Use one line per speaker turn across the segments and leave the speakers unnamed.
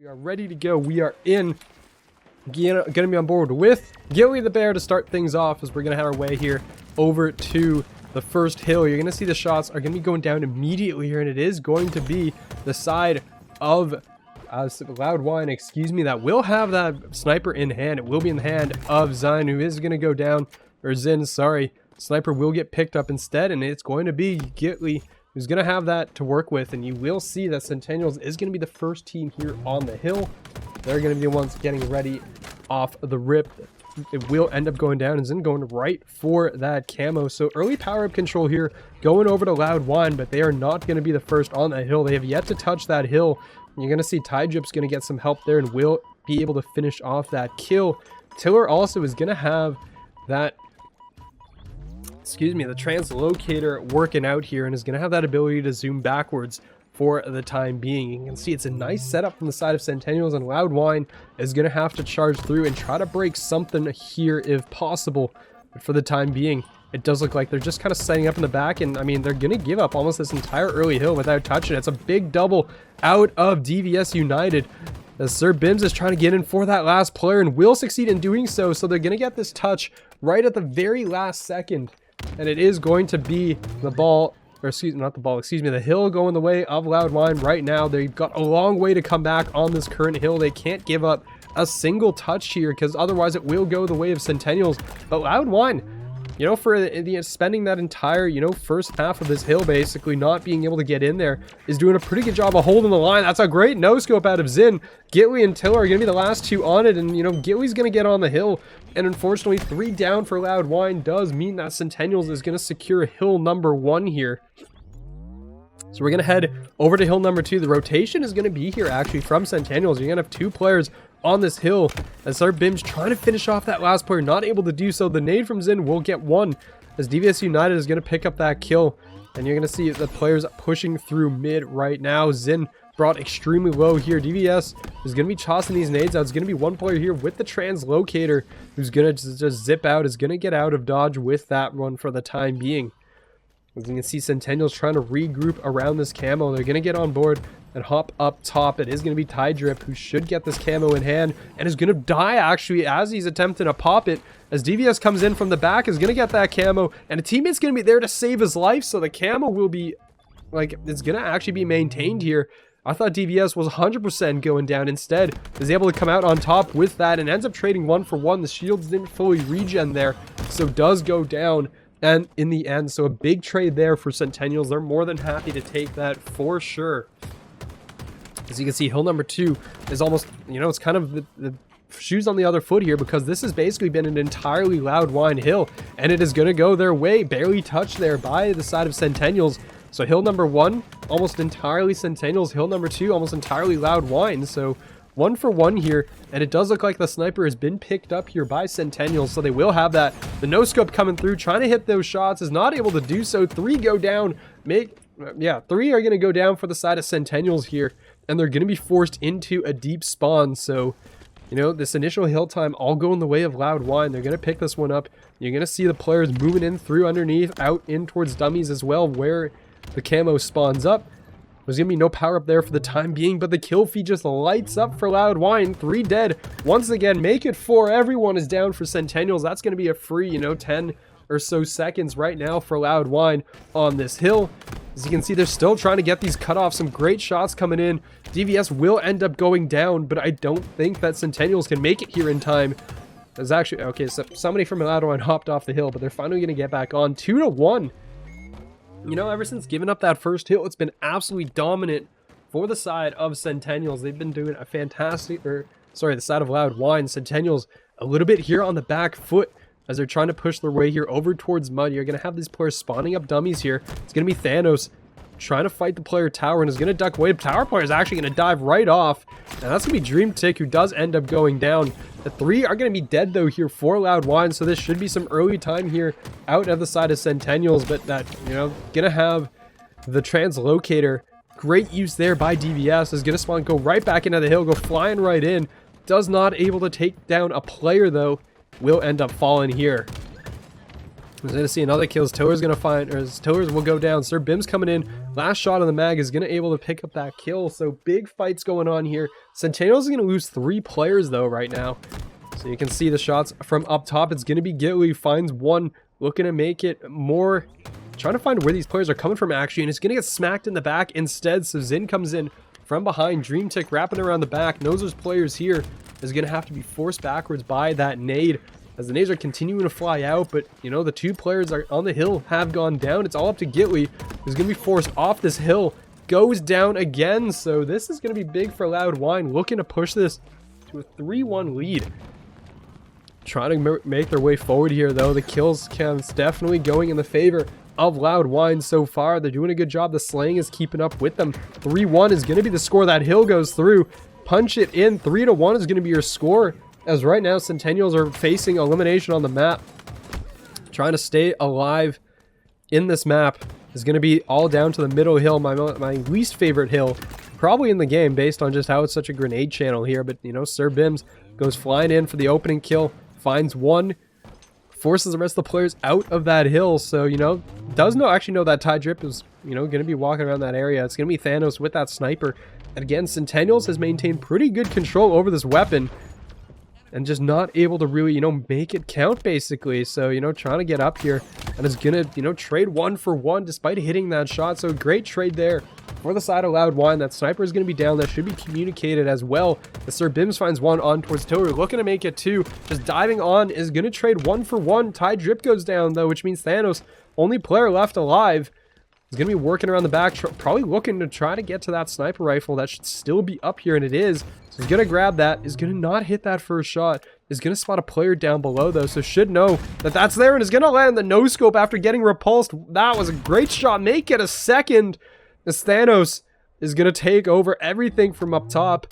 We are ready to go. We are in. Going to be on board with Gilly the Bear to start things off as we're going to have our way here over to the first hill. You're going to see the shots are going to be going down immediately here, and it is going to be the side of Loud Whine, excuse me, that will have that sniper in hand. It will be in the hand of Zin, who is going to go down, or Zin, sorry. Sniper will get picked up instead, and it's going to be Gitly who's going to have that to work with, and you will see that Centennials is going to be the first team here on the hill. They're going to be the ones getting ready off the rip. It will end up going down, and Zin going right for that camo. So early power-up control here going over to Loud Whine, but they are not going to be the first on that hill. They have yet to touch that hill. You're going to see Drip's going to get some help there and will be able to finish off that kill. Tiller also is going to have that, excuse me, the translocator working out here, and is going to have that ability to zoom backwards for the time being. You can see it's a nice setup from the side of Centennials, and Loud Whine is going to have to charge through and try to break something here if possible. But for the time being, it does look like they're just kind of setting up in the back, and I mean, they're going to give up almost this entire early hill without touching it. It's a big double out of DVS United, as Sir Bims is trying to get in for that last player and will succeed in doing so. So they're going to get this touch right at the very last second, and it is going to be the ball, or excuse me, not the ball, excuse me, the hill going the way of Loud Whine right now. They've got a long way to come back on this current hill. They can't give up a single touch here, because otherwise it will go the way of Centennials. But Loud Whine, you know, for spending that entire, you know, first half of this hill basically not being able to get in there, is doing a pretty good job of holding the line. That's a great no-scope out of Zin. Gitly and Tiller are going to be the last two on it, and, you know, Gitly's going to get on the hill. And unfortunately, 3 down for Loud Whine does mean that Centennials is going to secure hill number 1 here. So we're going to head over to hill number 2. The rotation is going to be here, actually, from Centennials. You're going to have 2 players on this hill, as Sir Bims trying to finish off that last player, not able to do so. The nade from Zin will get 1, as DVS United is going to pick up that kill. And you're going to see the players pushing through mid right now. Zin brought extremely low here. DVS is going to be tossing these nades out. It's going to be 1 player here with the translocator who's going to just zip out, is going to get out of dodge with that one for the time being. As you can see, Centennials trying to regroup around this camo. They're going to get on board and hop up top. It is going to be Drip who should get this camo in hand, and is going to die actually as he's attempting to pop it, as DVS comes in from the back, is going to get that camo, and a teammate's going to be there to save his life. So the camo will be, like, it's going to actually be maintained here. I thought DVS was 100% going down. Instead, is able to come out on top with that and ends up trading 1 for 1. The shields didn't fully regen there, so does go down. And in the end, so a big trade there for Centennials. They're more than happy to take that for sure. As you can see, hill number 2 is almost, you know, it's kind of the shoes on the other foot here, because this has basically been an entirely Loud Whine hill, and it is going to go their way. Barely touched there by the side of Centennials. So hill number 1, almost entirely Centennials. Hill number 2, almost entirely Loud Whine. So 1 for 1 here, and it does look like the sniper has been picked up here by Centennials, so they will have that. The no-scope coming through, trying to hit those shots, is not able to do so. 3 go down. 3 are going to go down for the side of Centennials here, and they're going to be forced into a deep spawn. So, you know, this initial hill time all going the way of Loud Whine. They're going to pick this one up. You're going to see the players moving in through underneath, out in towards dummies as well, where the camo spawns up. There's going to be no power up there for the time being, but the kill feed just lights up for Loud Whine. 3 dead. Once again, make it 4. Everyone is down for Centennials. That's going to be a free, you know, 10 or so seconds right now for Loud Whine on this hill. As you can see, they're still trying to get these cut off. Some great shots coming in. DVS will end up going down, but I don't think that Centennials can make it here in time. There's actually, okay, so somebody from Loud Whine hopped off the hill, but they're finally going to get back on. 2-1. You know, ever since giving up that first hill, it's been absolutely dominant for the side of Centennials. They've been doing a fantastic, the side of Loud Whine. Centennials a little bit here on the back foot as they're trying to push their way here over towards mud. You're going to have these players spawning up dummies here. It's going to be Thanos trying to fight the player tower, and is going to duck away. The tower player is actually going to dive right off, and that's going to be Dream Tick, who does end up going down. The 3 are going to be dead though here for Loud Whine, so this should be some early time here out of the side of Centennials, but that, you know, going to have the translocator. Great use there by DVS. Is going to spawn, go right back into the hill, go flying right in. Does not able to take down a player though. Will end up falling here. We're going to see another kill. Tiller's going to find, or Tillers will go down. Sir Bim's coming in. Last shot on the mag is going to able to pick up that kill. So big fights going on here. Centennials is going to lose 3 players though right now. So you can see the shots from up top. It's going to be Gitli, finds one, looking to make it more, trying to find where these players are coming from actually, and it's going to get smacked in the back instead. So Zin comes in from behind, Dream Tick wrapping around the back, knows there's players here, is going to have to be forced backwards by that nade as the nades are continuing to fly out. But you know, the 2 players are on the hill have gone down. It's all up to Gitli, who's going to be forced off this hill, goes down again. So this is going to be big for Loud Whine, looking to push this to a 3-1 lead. Trying to make their way forward here though. The kills counts definitely going in the favor of Loud Whine so far. They're doing a good job. The slaying is keeping up with them. 3-1 is going to be the score. That hill goes through. Punch it in. 3-1 is going to be your score. As right now, Centennials are facing elimination on the map. Trying to stay alive in this map is going to be all down to the middle hill. My least favorite hill probably in the game based on just how it's such a grenade channel here. But, you know, Sir Bims goes flying in for the opening kill. Finds one. Forces the rest of the players out of that hill. So, you know, does actually know that Tide Drip is, you know, going to be walking around that area. It's going to be Thanos with that sniper. And again, Centennials has maintained pretty good control over this weapon. And just not able to really, you know, make it count basically. So, you know, trying to get up here. And is going to, you know, trade 1 for 1 despite hitting that shot. So great trade there for the side of Loud Whine. That sniper is going to be down. That should be communicated as well. The Sir Bims finds one on towards Tiller. Looking to make it 2. Just diving on is going to trade 1 for 1. Tide Drip goes down though, which means Thanos, only player left alive, is going to be working around the back. Probably looking to try to get to that sniper rifle. That should still be up here, and it is. So he's going to grab that. Is going to not hit that first shot. Is going to spot a player down below though, so should know that that's there, and is going to land the no-scope after getting repulsed. That was a great shot. Make it a second. As Thanos is going to take over everything from up top.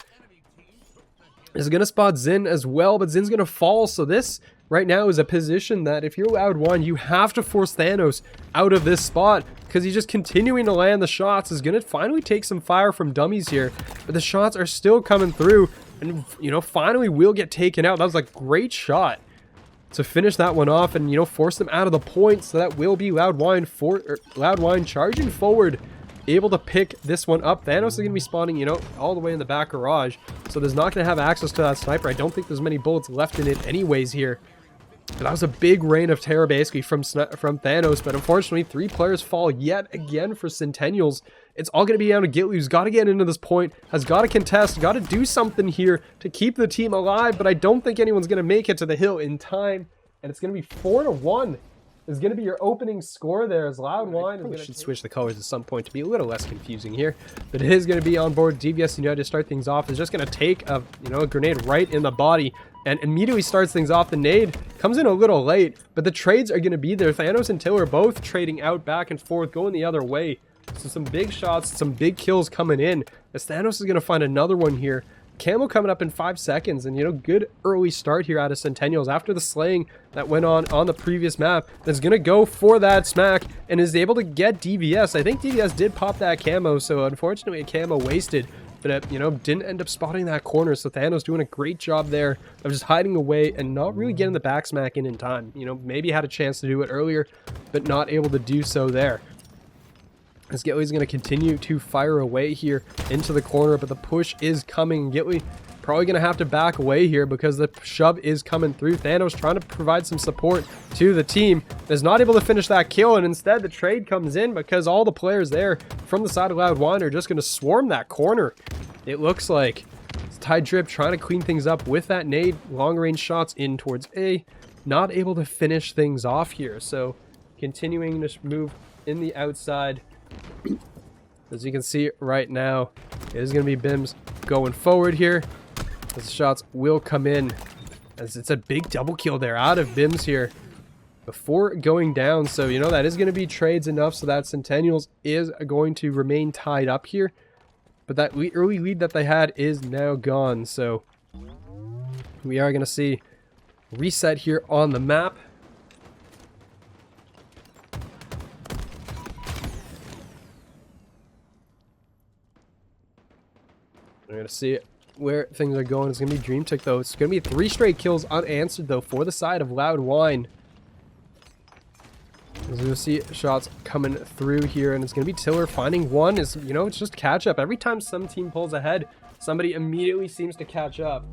Is going to spot Zin as well, but Zin's going to fall. So this right now is a position that if you're Loud Whine, you have to force Thanos out of this spot because he's just continuing to land the shots. Is going to finally take some fire from dummies here, but the shots are still coming through, and you know, finally will get taken out. That was a great shot to finish that one off and, you know, force them out of the point. So that will be Loud Whine charging forward, able to pick this one up. Thanos is going to be spawning, you know, all the way in the back garage, so there's not going to have access to that sniper. I don't think there's many bullets left in it anyways here. But that was a big reign of terror basically from Thanos, but unfortunately 3 players fall yet again for Centennials. It's all going to be down to Gitli, who's got to get into this point, has got to contest, got to do something here to keep the team alive, but I don't think anyone's going to make it to the hill in time, and it's going to be 4-1. Is going to be your opening score there as Loud Whine. Probably should switch the colors at some point to be a little less confusing here, but it is going to be on board. DVS United to start things off is just going to take a, you know, a grenade right in the body and immediately starts things off. The nade comes in a little late, but the trades are going to be there. Thanos and Tiller both trading out back and forth, going the other way. So some big shots, some big kills coming in as Thanos is going to find another one here. Camo coming up in 5 seconds, and you know, good early start here out of Centennials after the slaying that went on the previous map. That's gonna go for that smack and is able to get DVS. I think DVS did pop that camo, so unfortunately a camo wasted, but it, you know, didn't end up spotting that corner. So Thanos doing a great job there of just hiding away and not really getting the back smack in time. You know, maybe had a chance to do it earlier, but not able to do so there. As Gitli's going to continue to fire away here into the corner, but the push is coming. Gitli probably going to have to back away here because the shove is coming through. Thanos trying to provide some support to the team. Is not able to finish that kill, and instead the trade comes in because all the players there from the side of Loud Whine are just going to swarm that corner. It looks like it's Tide Drip trying to clean things up with that nade. Long range shots in towards A. Not able to finish things off here. So continuing to move in the outside. As you can see right now, it is going to be Bims going forward here. As the shots will come in. As it's a big double kill there out of Bims here before going down. So, you know, that is going to be trades enough so that Centennials is going to remain tied up here. But that early lead that they had is now gone. So we are going to see reset here on the map. We're going to see where things are going. It's going to be Dream Tick, though. It's going to be 3 straight kills unanswered, though, for the side of Loud Whine. As you'll see shots coming through here, and it's going to be Tiller finding one. Is, you know, it's just catch up. Every time some team pulls ahead, somebody immediately seems to catch up.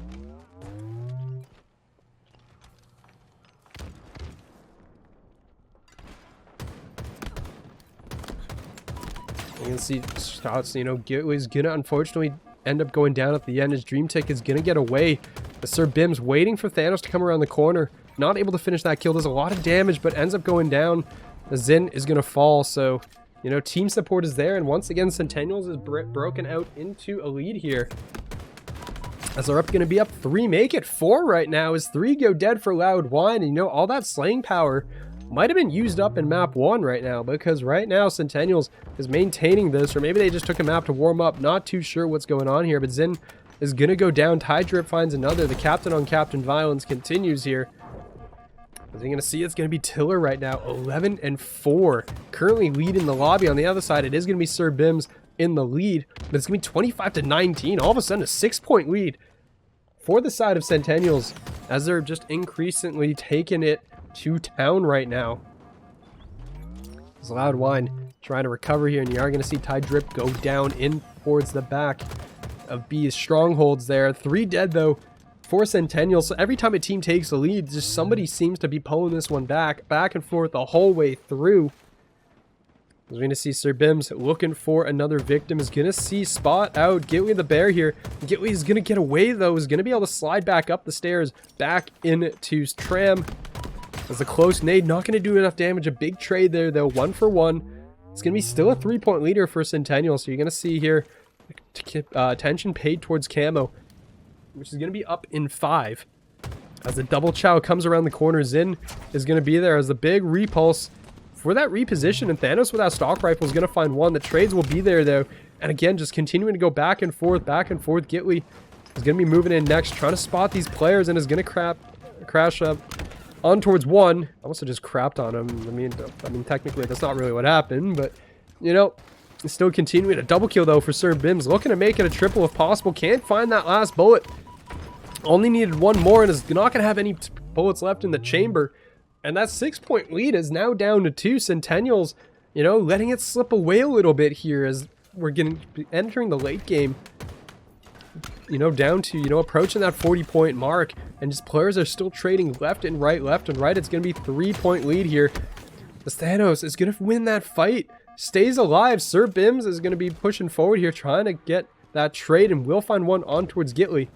You can see shots, you know, is going to unfortunately end up going down at the end. His Dream Tick is going to get away. The Sir Bim's waiting for Thanos to come around the corner. Not able to finish that kill. Does a lot of damage, but ends up going down. The Zin is going to fall, so, you know, team support is there. And once again, Centennials is broken out into a lead here. As they're going to be up 3, make it 4 right now. As 3 go dead for Loud Whine. And, you know, all that slaying power might have been used up in map 1 right now, because right now Centennials is maintaining this, or maybe they just took a map to warm up. Not too sure what's going on here, but Zin is going to go down. Tide Drip finds another. The captain on captain violence continues here. As you're going to see, it's going to be Tiller right now, 11 and 4. Currently leading the lobby. On the other side, it is going to be Sir Bims in the lead, but it's going to be 25 to 19. All of a sudden, a 6-point lead for the side of Centennials, as they're just increasingly taking it to town right now. It's Loud Whine trying to recover here, and you are going to see Tide Drip go down in towards the back of B's strongholds there. 3 dead, though, for Centennials. So every time a team takes a lead, just somebody seems to be pulling this one back and forth the whole way through. We're going to see Sir Bims looking for another victim. Is going to see spot out Gitly the Bear here. Gitly is going to get away, though. Is going to be able to slide back up the stairs, back into Tram. As a close nade, not going to do enough damage. A big trade there, though. 1 for 1. It's going to be still a 3-point leader for Centennial. So you're going to see here attention paid towards Camo, which is going to be up in 5. As the double chow comes around the corner, Zin is going to be there as the big repulse for that reposition, and Thanos with that stock rifle is going to find one. The trades will be there, though, and again, just continuing to go back and forth. Gitly is going to be moving in next, trying to spot these players, and is going to crash up on towards one. I must have just crapped on him. I mean, technically, that's not really what happened, but, you know, still continuing. A double kill, though, for Sir Bims. Looking to make it a triple if possible. Can't find that last bullet. Only needed 1 more, and is not going to have any bullets left in the chamber. And that 6-point lead is now down to 2. Centennials, you know, letting it slip away a little bit here as we're entering the late game. You know, down to, you know, approaching that 40-point mark. And just players are still trading left and right. It's going to be 3-point lead here. The Thanos is going to win that fight. Stays alive. Sir Bims is going to be pushing forward here, trying to get that trade, and will find one on towards Gitly.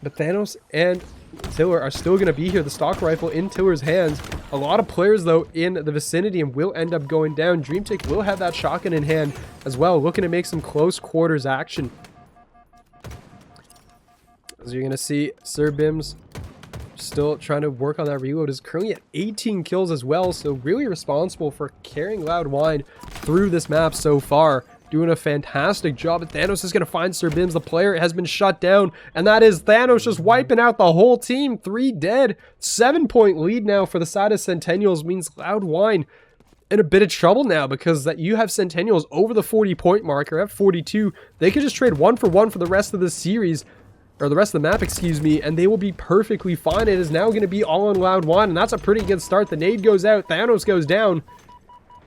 But Thanos and Tiller are still going to be here. The stock rifle in Tiller's hands. A lot of players, though, in the vicinity, and will end up going down. Dreamtick will have that shotgun in hand as well, looking to make some close quarters action. As you're going to see, Sir Bims still trying to work on that reload. Is currently at 18 kills as well, so really responsible for carrying Loud Whine through this map so far. Doing a fantastic job. But Thanos is going to find Sir Bims. The player has been shut down, and that is Thanos just wiping out the whole team. 3 dead. 7-point lead now for the side of Centennials means Loud Whine in a bit of trouble now, because that you have Centennials over the 40-point marker at 42. They could just trade 1 for 1 for the rest of the series, or the rest of the map, excuse me, and they will be perfectly fine. It is now going to be all on Loud Whine, and that's a pretty good start. The nade goes out. Thanos goes down.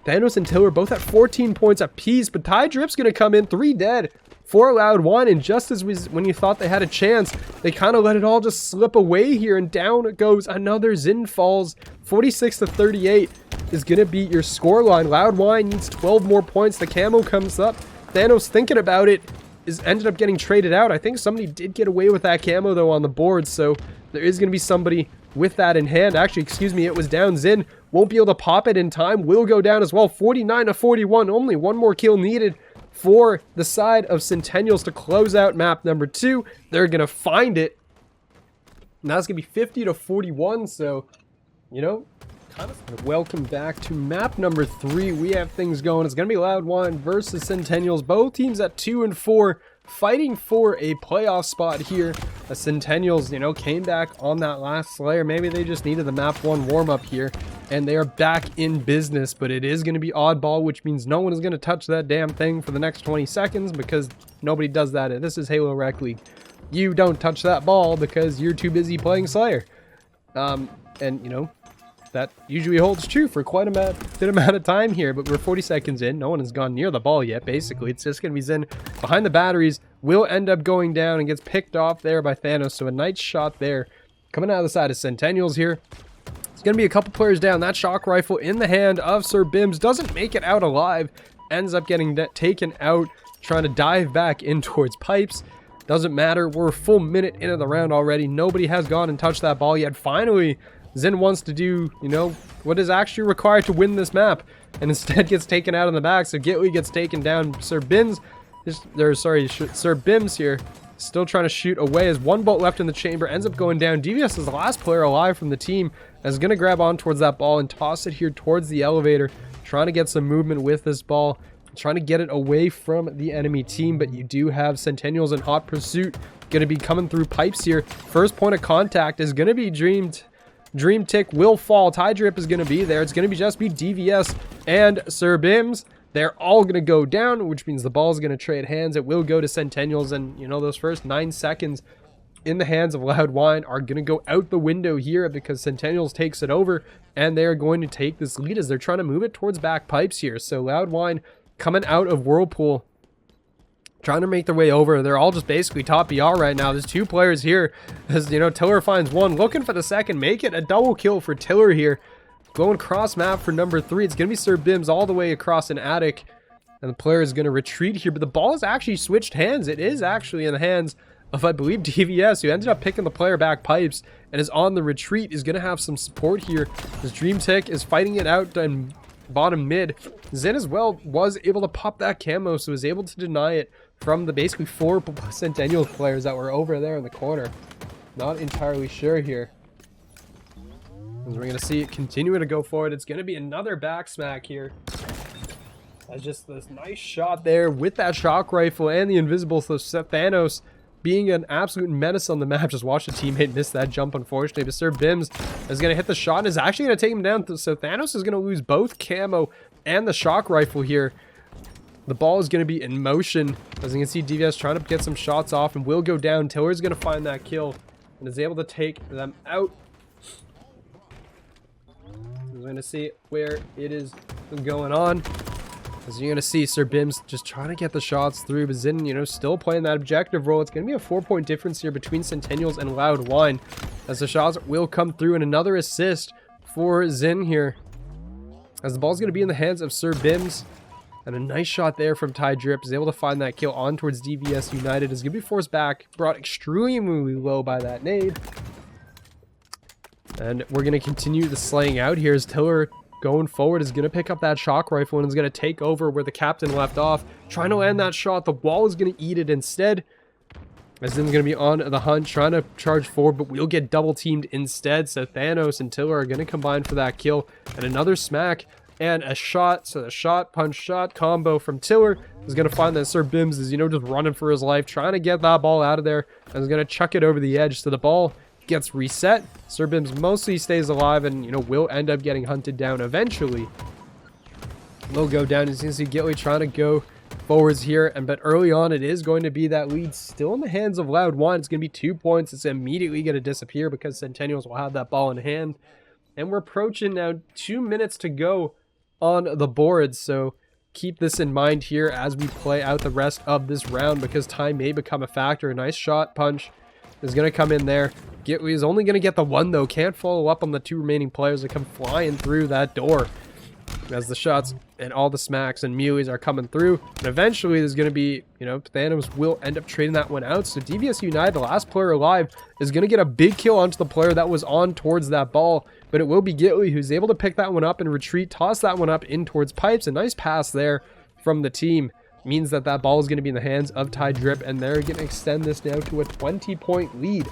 Thanos and Tiller both at 14 points apiece, but Tide Drip's going to come in 3 dead for Loud Whine, and just as when you thought they had a chance, they kind of let it all just slip away here, and down goes another. Zin falls. 46 to 38 is going to be your scoreline. Loud Whine needs 12 more points. The camo comes up. Thanos, thinking about it, ended up getting traded out. I think somebody did get away with that camo, though, on the board, so there is going to be somebody with that in hand. Actually, excuse me, it was down. Zin won't be able to pop it in time. Will go down as well. 49 to 41. Only 1 more kill needed for the side of Centennials to close out map number 2. They're going to find it. Now it's going to be 50 to 41. So, you know, kind of welcome back to map number 3. We have things going. It's going to be Loud Whine versus Centennials. Both teams at 2 and 4. Fighting for a playoff spot here. The Centennials, you know, came back on that last Slayer. Maybe they just needed the map 1 warm-up here, and they are back in business. But it is going to be oddball, which means no one is going to touch that damn thing for the next 20 seconds, because nobody does that. This is Halo Rec League. You don't touch that ball because you're too busy playing Slayer. And, you know, that usually holds true for quite a bit amount of time here, but we're 40 seconds in. No one has gone near the ball yet, basically. It's just going to be Zen behind the batteries. Will end up going down and gets picked off there by Thanos, so a nice shot there. Coming out of the side of Centennials here. It's going to be a couple players down. That shock rifle in the hand of Sir Bims doesn't make it out alive. Ends up getting taken out, trying to dive back in towards pipes. Doesn't matter. We're a full minute into the round already. Nobody has gone and touched that ball yet. Finally, Zen wants to do, you know, what is actually required to win this map, and instead gets taken out in the back. So Gitley gets taken down. Sir Bims here, still trying to shoot away. As one bolt left in the chamber, ends up going down. DVS is the last player alive from the team, and is going to grab on towards that ball and toss it here towards the elevator, trying to get some movement with this ball, trying to get it away from the enemy team. But you do have Centennials in hot pursuit, going to be coming through pipes here. First point of contact is going to be Dream Tick will fall. Tie Drip is going to be there. It's going to just be DVS and Sir Bims. They're all going to go down, which means the ball is going to trade hands. It will go to Centennials, and you know, those first 9 seconds in the hands of Loud Whine are going to go out the window here, because Centennials takes it over, and they are going to take this lead as they're trying to move it towards back pipes here. So Loud Whine coming out of Whirlpool, trying to make their way over. They're all just basically top BR right now. There's 2 players here, as you know, Tiller finds one, looking for the second, make it a double kill for Tiller here. Going cross map for number 3. It's going to be Sir Bims all the way across an attic, and the player is going to retreat here, but the ball is actually switched hands. It is actually in the hands of, I believe, DVS, who ended up picking the player back pipes and is on the retreat. Is going to have some support here, as Dream Tech is fighting it out in bottom mid. Zen as well was able to pop that camo, so was able to deny it from the basically 4 Centennial players that were over there in the corner. Not entirely sure here. As we're going to see it continuing to go forward. It's going to be another back smack here. That's just this nice shot there with that shock rifle and the invisible. So Thanos being an absolute menace on the map. Just watch the teammate miss that jump, unfortunately. But Sir Bims is going to hit the shot and is actually going to take him down. So Thanos is going to lose both camo and the shock rifle here. The ball is going to be in motion. As you can see, DVS trying to get some shots off and will go down. Tiller's going to find that kill and is able to take them out. We're going to see where it is going on. As you're going to see, Sir Bims just trying to get the shots through, but Zen, you know, still playing that objective role. It's going to be a 4-point difference here between Centennials and Loud Whine, as the shots will come through, and another assist for Zen here, as the ball's going to be in the hands of Sir Bims. And a nice shot there from Ty Drip, is able to find that kill on towards DVS United. Is going to be forced back, brought extremely low by that nade. And we're going to continue the slaying out here, as Tiller going forward is going to pick up that shock rifle and is going to take over where the captain left off. Trying to land that shot. The wall is going to eat it instead. As Zen's going to be on the hunt, trying to charge forward, but we'll get double teamed instead. So Thanos and Tiller are going to combine for that kill. And another smack and a shot. So the shot, punch, shot combo from Tiller is going to find that Sir Bims is, you know, just running for his life, trying to get that ball out of there, and is going to chuck it over the edge. So the ball gets reset. Sir Bims mostly stays alive and, you know, will end up getting hunted down eventually. Will go down. As you can see, Gitley trying to go forwards here, but early on it is going to be that lead still in the hands of Loud Whine. It's going to be 2 points. It's immediately going to disappear because Centennials will have that ball in hand, and we're approaching now 2 minutes to go on the board. So keep this in mind here as we play out the rest of this round, because time may become a factor. A nice shot punch is going to come in there. Gitley is only going to get the 1 though. Can't follow up on the 2 remaining players that come flying through that door, as the shots and all the smacks and melees are coming through. And eventually there's going to be, you know, Thanos will end up trading that one out. So DVS United, the last player alive, is going to get a big kill onto the player that was on towards that ball. But it will be Gitley who's able to pick that one up and retreat, toss that one up in towards pipes. A nice pass there from the team means that that ball is going to be in the hands of Ty Drip, and they're going to extend this now to a 20-point lead.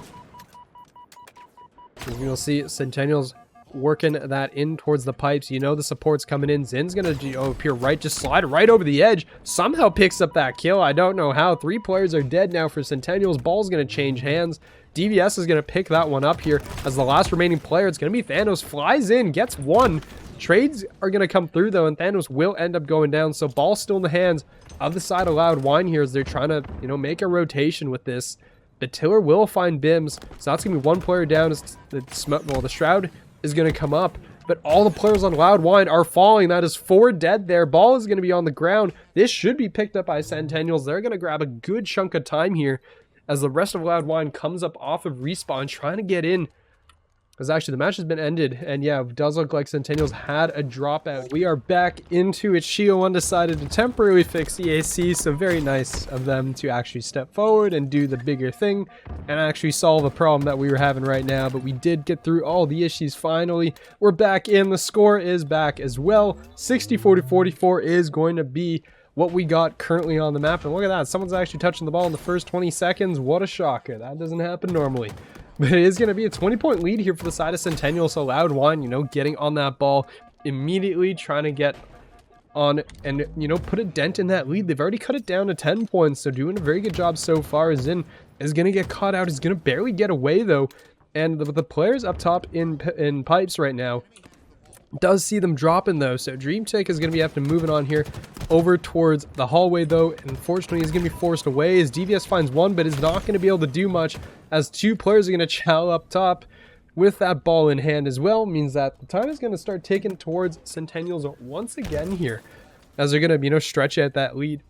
As you'll see, Centennials working that in towards the pipes. You know the support's coming in. Zen's going to appear right, just slide right over the edge. Somehow picks up that kill. I don't know how. 3 players are dead now for Centennials. Ball's going to change hands. DVS is going to pick that one up here as the last remaining player. It's going to be Thanos. Flies in, gets 1. Trades are going to come through though, and Thanos will end up going down. So ball still in the hands of the side of Loud Whine here as they're trying to, you know, make a rotation with this. But Tiller will find Bims, so that's going to be 1 player down. As the Shroud is going to come up, but all the players on Loud Whine are falling. That is 4 dead there. Ball is going to be on the ground. This should be picked up by Centennials. They're going to grab a good chunk of time here as the rest of Loud Whine comes up off of respawn, trying to get in. Because actually the match has been ended, and yeah, it does look like Centennials had a dropout. We are back into it. Shio decided to temporarily fix EAC, so very nice of them to actually step forward and do the bigger thing and actually solve a problem that we were having right now. But we did get through all the issues finally. We're back in. The score is back as well. 60-40-44 is going to be what we got currently on the map. And look at that, someone's actually touching the ball in the first 20 seconds. What a shocker. That doesn't happen normally. But it is going to be a 20-point lead here for the side of Centennial. So Loud Whine, you know, getting on that ball immediately, trying to get on and, you know, put a dent in that lead. They've already cut it down to 10 points. So doing a very good job so far. Zin is going to get caught out. He's going to barely get away, though. And the players up top in pipes right now does see them dropping, though. So DreamTech is going to be have to move it on here over towards the hallway, though. And unfortunately, he's going to be forced away as DVS finds one, but is not going to be able to do much as 2 players are going to chow up top with that ball in hand as well. Means that the time is going to start taking towards Centennials once again here as they're going to, you know, stretch out that lead.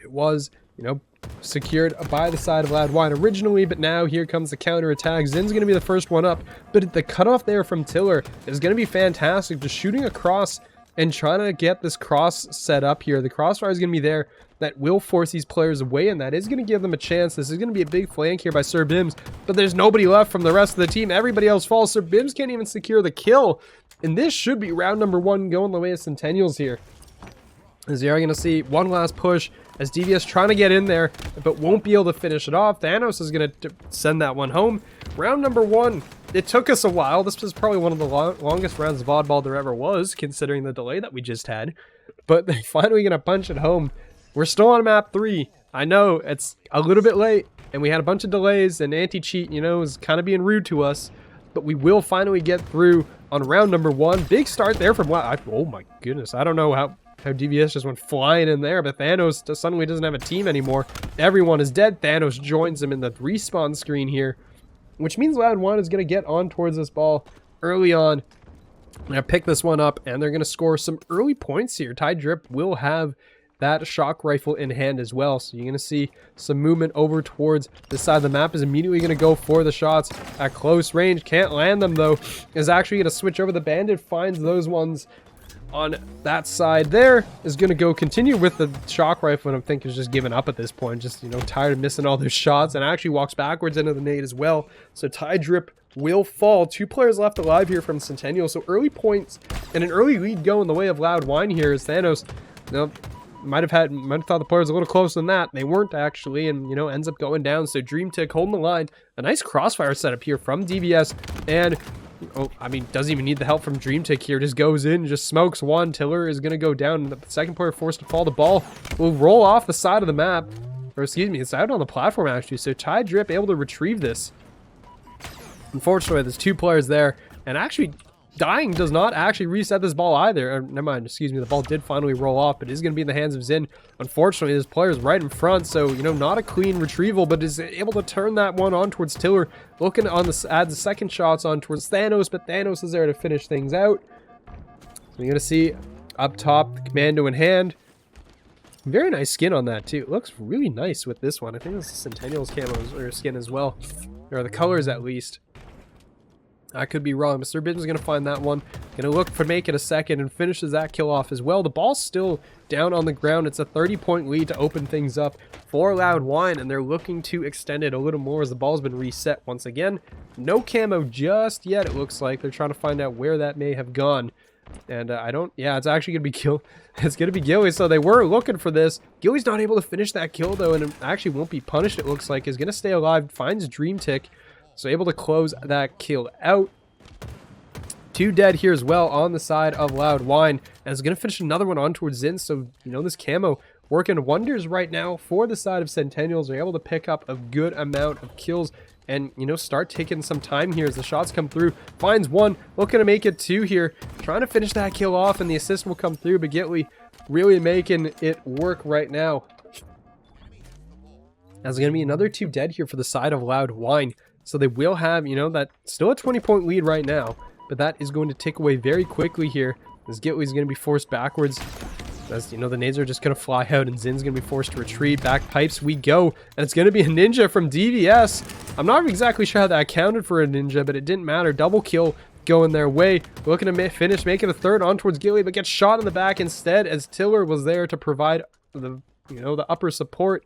It was, you know, secured by the side of Loud Whine originally, but now here comes the counter attack. Zin's going to be the first one up, but the cutoff there from Tiller is going to be fantastic. Just shooting across and trying to get this cross set up here. The crossfire is going to be there. That will force these players away, and that is going to give them a chance. This is going to be a big flank here by Sir Bims, but there's nobody left from the rest of the team. Everybody else falls. Sir Bims can't even secure the kill, and this should be round number 1 going the way of Centennials here. As you are going to see one last push as DVS trying to get in there, but won't be able to finish it off. Thanos is going to send that one home. Round number 1. It took us a while. This was probably one of the longest rounds of oddball there ever was, considering the delay that we just had. But they're finally going to punch it home. We're still on map 3. I know it's a little bit late, and we had a bunch of delays, and anti-cheat, you know, is kind of being rude to us. But we will finally get through on round number 1. Big start there from oh my goodness. I don't know how DVS just went flying in there, but Thanos suddenly doesn't have a team anymore. Everyone is dead. Thanos joins him in the respawn screen here, which means Loud Whine is going to get on towards this ball early on. They're going to pick this one up, and they're going to score some early points here. Ty Drip will have that shock rifle in hand as well, so you're going to see some movement over towards the side of the map. Is immediately going to go for the shots at close range. Can't land them, though. Is actually going to switch over. The Bandit finds those ones on that side there. Is going to go continue with the shock rifle, and I'm thinking is just giving up at this point, just, you know, tired of missing all those shots, and actually walks backwards into the nade as well. So Ty Drip will fall. 2 players left alive here from Centennial, so early points and an early lead going the way of Loud Whine here as Thanos, you know, might have thought the players a little closer than that. They weren't actually, and, you know, ends up going down. So DreamTech holding the line. A nice crossfire setup here from DVS, and oh, I mean, doesn't even need the help from DreamTech here. Just goes in, just smokes one. Tiller is going to go down. The second player forced to fall. The ball will roll off the side of the map, or excuse me, it's out on the platform actually. So Ty Drip able to retrieve this. Unfortunately, there's 2 players there, and actually dying does not actually reset this ball either. Never mind, excuse me, the ball did finally roll off, but it is going to be in the hands of Zin. Unfortunately, this player is right in front, so, you know, not a clean retrieval, but is able to turn that one on towards Tiller. Looking on the add the second shots on towards Thanos, but Thanos is there to finish things out. So you're going to see up top, the commando in hand. Very nice skin on that, too. It looks really nice with this one. I think this is Centennials camo or skin as well, or the colors at least. I could be wrong, but Sir Bidden's going to find that one. Going to look for make it a second and finishes that kill off as well. The ball's still down on the ground. It's a 30-point lead to open things up for Loud Whine, and they're looking to extend it a little more as the ball's been reset once again. No camo just yet, it looks like. They're trying to find out where that may have gone. And yeah, it's actually going to be kill. It's going to be Gilly, so they were looking for this. Gilly's not able to finish that kill, though, and it actually won't be punished, it looks like. Is going to stay alive, finds DreamTech. So able to close that kill out. 2 dead here as well on the side of Loud Whine. And is going to finish another one on towards Zin. So, you know, this camo working wonders right now for the side of Centennials. They're able to pick up a good amount of kills and, you know, start taking some time here as the shots come through. Finds one, looking to make it 2 here. Trying to finish that kill off, and the assist will come through. But Gitley really making it work right now. There's going to be another 2 dead here for the side of Loud Whine. So they will have, you know, that still a 20-point lead right now. but that is going to tick away very quickly here, as Gitli is going to be forced backwards. As, you know, the nades are just going to fly out, and Zin's going to be forced to retreat. Back pipes we go, and it's going to be a ninja from DVS. I'm not exactly sure how that accounted for a ninja, but it didn't matter. Double kill going their way. Looking to finish, making a third on towards Gitli, but gets shot in the back instead, as Tiller was there to provide the, you know, the upper support.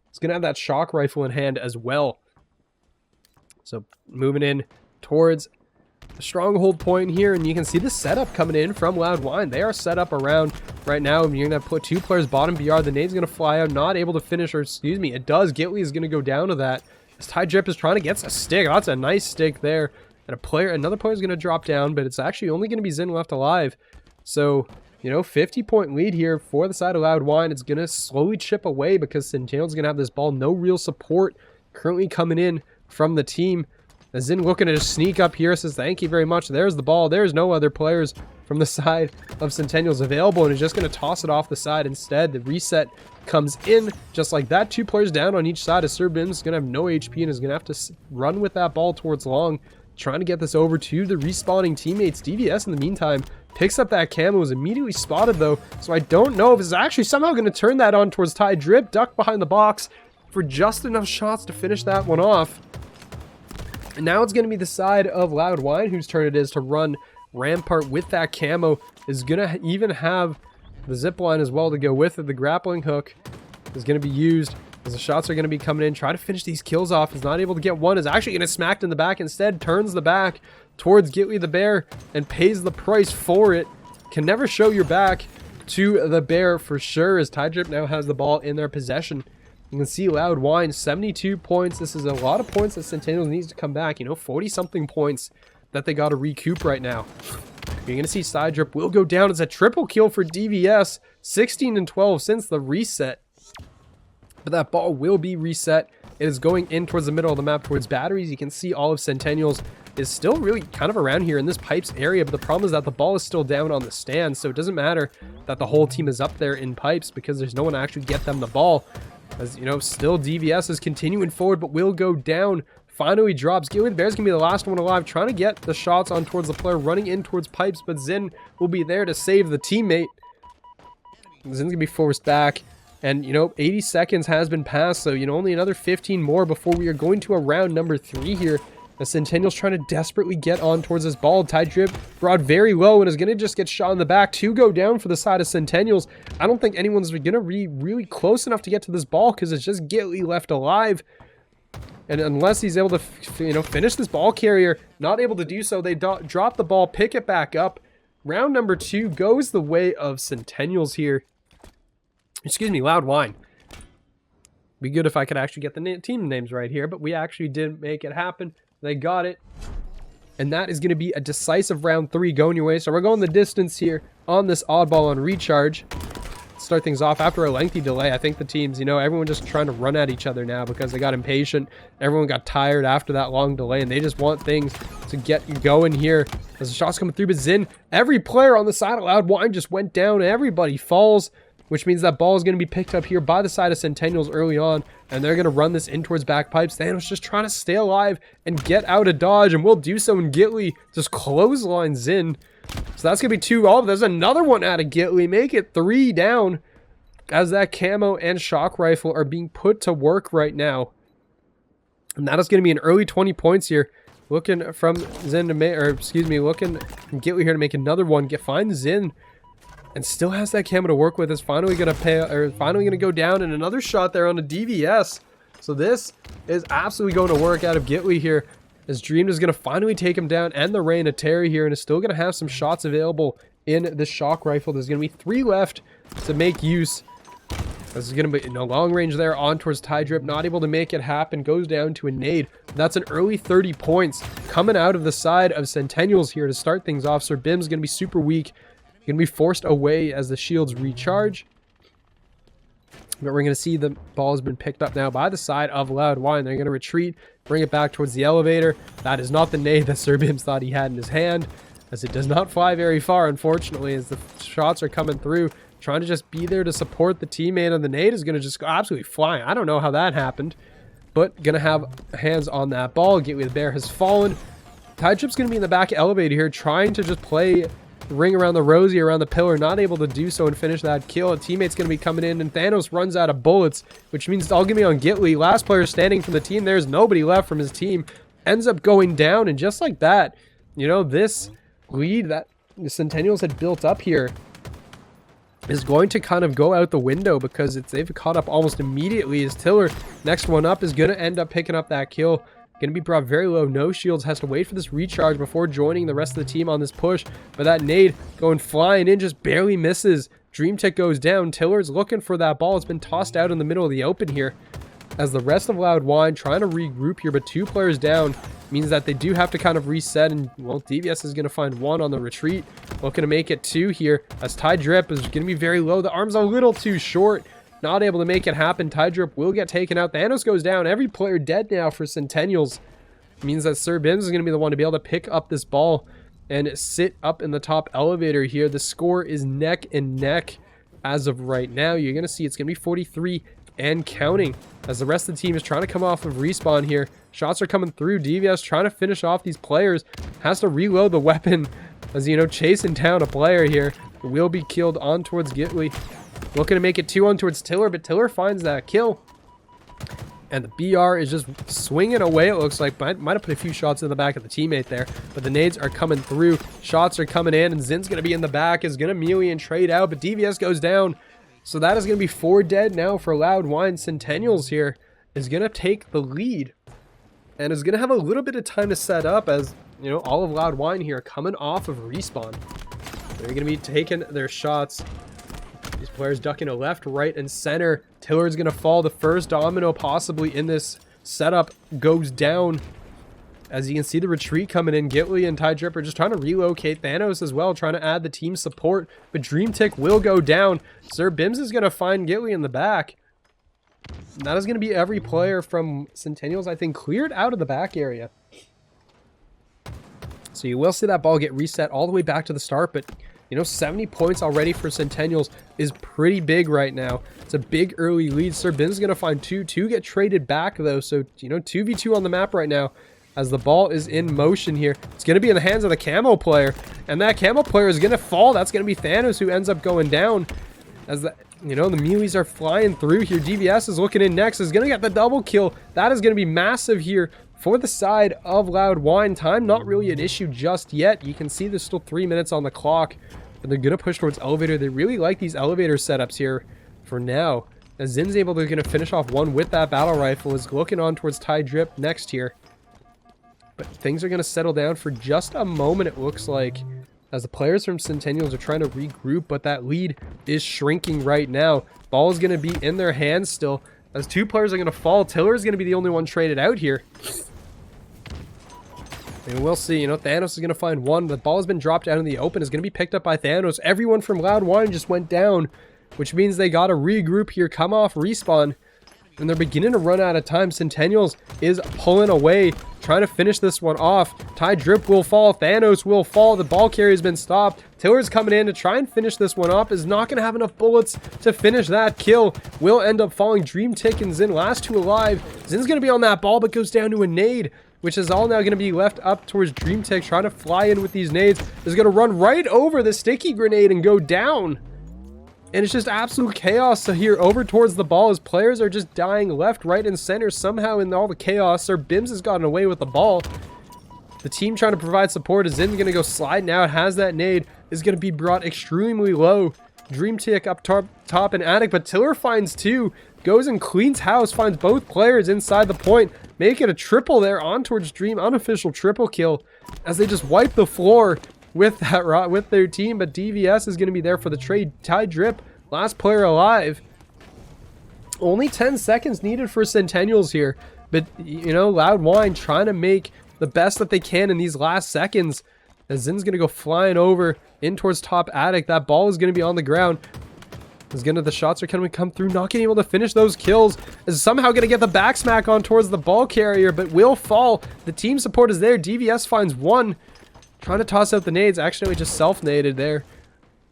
He's going to have that shock rifle in hand as well. So moving in towards the stronghold point here, and you can see the setup coming in from Loud Whine. They are set up around right now, and you're going to put 2 players bottom BR. The nade's going to fly out, not able to finish, or excuse me, it does. Gitli is going to go down to that. As Ty Drip is trying to get a stick. That's a nice stick there. And another player is going to drop down, but it's actually only going to be Zin left alive. So, you know, 50-point lead here for the side of Loud Whine. It's going to slowly chip away because Centennials is going to have this ball. No real support currently coming in from the team. As Zin looking to just sneak up here, says thank you very much. There's the ball. There's no other players from the side of Centennials available, and is just going to toss it off the side instead. The reset comes in just like that. 2 players down on each side. As Sir Bim's going to have no HP and is going to have to run with that ball towards long, trying to get this over to the respawning teammates. DVS in the meantime picks up that camo, is immediately spotted though, so I don't know if it's actually somehow going to turn that on towards Ty Drip. Duck behind the box for just enough shots to finish that one off. And now it's going to be the side of Loud Whine whose turn it is to run Rampart with that camo. Is going to even have the zip line as well to go with it. The grappling hook is going to be used as the shots are going to be coming in. Try to finish these kills off. Is not able to get one. Is actually going to smacked in the back instead. Turns the back towards Gitli the Bear and pays the price for it. Can never show your back to the Bear for sure, as Ty Drip now has the ball in their possession. You can see Loud Whine, 72 points. This is a lot of points that Centennials needs to come back. You know, 40-something points that they got to recoup right now. You're going to see Side Drip will go down. It's a triple kill for DVS. 16 and 12 since the reset. But that ball will be reset. It is going in towards the middle of the map towards batteries. You can see all of Centennials is still really kind of around here in this pipes area. But the problem is that the ball is still down on the stand. So it doesn't matter that the whole team is up there in pipes because there's no one to actually get them the ball. As you know, still DVS is continuing forward, but will go down. Finally drops. Gitli the Bear's going to be the last one alive, trying to get the shots on towards the player, running in towards pipes, but Zin will be there to save the teammate. Zin's going to be forced back, and, you know, 80 seconds has been passed, so, you know, only another 15 more before we are going to a round number 3 here. The Centennials trying to desperately get on towards this ball. Ty Drip brought very low and is going to just get shot in the back. 2 go down for the side of Centennials. I don't think anyone's going to be really close enough to get to this ball because it's just Gitli left alive. And unless he's able to, you know, finish this ball carrier, not able to do so, they drop the ball, pick it back up. Round number 2 goes the way of Centennials here. Excuse me, Loud Whine. Be good if I could actually get the team names right here, but we actually did make it happen. They got it. And that is going to be a decisive round 3 going your way. So we're going the distance here on this oddball on recharge. Start things off after a lengthy delay. I think the teams, you know, everyone just trying to run at each other now because they got impatient. Everyone got tired after that long delay, and they just want things to get going here. As the shots coming through, but Zin, every player on the side of Loud Whine just went down. Everybody falls, which means that ball is going to be picked up here by the side of Centennials early on, and they're going to run this in towards back pipes. Thanos just trying to stay alive and get out of dodge, and will do so in Gitli. Just clotheslines in. So that's going to be 2 all. There's another one out of Gitli. Make it 3 down as that camo and shock rifle are being put to work right now. And that is going to be an early 20 points here. Looking from Zin to make, or excuse me, looking from Gitli here to make another one. Find Zin. And still has that camo to work with. Is finally going to go down, and another shot there on a DVS. So this is absolutely going to work out of Gitli here, as Dream is going to finally take him down, and the Reign of Terry here, and is still going to have some shots available in the shock rifle. There's going to be 3 left to make use. This is going to be in a long range there on towards Ty Drip. Not able to make it happen. Goes down to a nade. That's an early 30 points coming out of the side of Centennials here to start things off. Sir Bim's going to be super weak. Going to be forced away as the shields recharge. But we're going to see the ball has been picked up now by the side of Loud Whine. They're going to retreat, bring it back towards the elevator. That is not the nade that Sir Bims thought he had in his hand, as it does not fly very far, unfortunately, as the shots are coming through. Trying to just be there to support the teammate, and the nade is going to just go absolutely flying. I don't know how that happened, but going to have hands on that ball. Gitli the Bear has fallen. Tide Drip's going to be in the back elevator here, trying to just play the ring around the rosy, around the pillar, not able to do so and finish that kill. A teammate's going to be coming in, and Thanos runs out of bullets, which means it's all going to be on Gitli. Last player standing from the team. There's nobody left from his team. Ends up going down, and just like that, you know, this lead that the Centennials had built up here is going to kind of go out the window, because they've caught up almost immediately as Tiller, next one up, is going to end up picking up that kill. Going to be brought very low. No shields. Has to wait for this recharge before joining the rest of the team on this push. But that nade going flying in just barely misses. DreamTech goes down. Tiller's looking for that ball. It's been tossed out in the middle of the open here, as the rest of Loud Whine trying to regroup here. But 2 players down means that they do have to kind of reset. And, well, DVS is going to find 1 on the retreat. Looking to make it 2 here, as Tide Drip is going to be very low. The arm's a little too short. Not able to make it happen. Tide Drip will get taken out. Thanos goes down. Every player dead now for Centennials. It means that Sir Bims is going to be the one to be able to pick up this ball and sit up in the top elevator here. The score is neck and neck as of right now. You're going to see it's going to be 43 and counting, as the rest of the team is trying to come off of respawn here. Shots are coming through. DVS trying to finish off these players. Has to reload the weapon, as, you know, chasing down a player here. Will be killed on towards Gitli. Looking to make it 2 on towards Tiller, but Tiller finds that kill. And the BR is just swinging away, it looks like. Might have put a few shots in the back of the teammate there. But the nades are coming through. Shots are coming in, and Zin's going to be in the back. Is going to melee and trade out, but DVS goes down. So that is going to be 4 dead now for Loud Whine. Centennials here is going to take the lead, and is going to have a little bit of time to set up, as, you know, all of Loud Whine here coming off of respawn. They're going to be taking their shots. These players ducking to left, right, and center. Tiller is going to fall. The first domino possibly in this setup goes down. As you can see, the retreat coming in. Gitli and Tide Drip are just trying to relocate. Thanos as well, trying to add the team support. But DreamTech will go down. Sir Bims is going to find Gitli in the back. And that is going to be every player from Centennials, I think, cleared out of the back area. So you will see that ball get reset all the way back to the start, but, you know, 70 points already for Centennials is pretty big right now. It's a big early lead. Sir Bin's going to find 2. 2 get traded back, though. So, you know, 2v2 on the map right now as the ball is in motion here. It's going to be in the hands of the camo player, and that camo player is going to fall. That's going to be Thanos, who ends up going down, as the, you know, the melees are flying through here. DVS is looking in next, is going to get the double kill. That is going to be massive here for the side of Loud Whine. Time not really an issue just yet. You can see there's still 3 minutes on the clock, and they're going to push towards elevator. They really like these elevator setups here for now, as Zin's able to going to finish off 1 with that battle rifle. Is looking on towards Tide Drip next here, but things are going to settle down for just a moment, it looks like, as the players from Centennials are trying to regroup, but that lead is shrinking right now. Ball is going to be in their hands still, as 2 players are going to fall. Tiller is going to be the only one traded out here. And we'll see, you know, Thanos is going to find 1. The ball has been dropped out in the open. Is going to be picked up by Thanos. Everyone from Loud Whine just went down, which means they got to regroup here, come off respawn, and they're beginning to run out of time. Centennials is pulling away, trying to finish this one off. Tide Drip will fall. Thanos will fall. The ball carrier has been stopped. Tiller's coming in to try and finish this one off. Is not going to have enough bullets to finish that kill. Will end up falling. DreamTech and Zin, last 2 alive. Zin's going to be on that ball, but goes down to a nade, which is all now going to be left up towards DreamTech, trying to fly in with these nades. Is going to run right over the sticky grenade and go down. And it's just absolute chaos here over towards the ball, as players are just dying left, right, and center. Somehow in all the chaos, Sir Bims has gotten away with the ball. The team trying to provide support. Is Zin's going to go slide now. It has that nade. Is going to be brought extremely low. DreamTech up top and attic, but Tiller finds 2. Goes and cleans house, finds both players inside the point. Make it a triple there on towards Dream. Unofficial triple kill, as they just wipe the floor with that with their team. But DVS is going to be there for the trade. Tide Drip, last player alive. Only 10 seconds needed for Centennials here, but, you know, Loud Whine trying to make the best that they can in these last seconds, as Zin's going to go flying over in towards top attic. That ball is going to be on the ground. The shots are going to come through, not getting able to finish those kills. Is somehow going to get the back smack on towards the ball carrier, but will fall. The team support is there. DVS finds 1. Trying to toss out the nades. Actually, just self-naded there.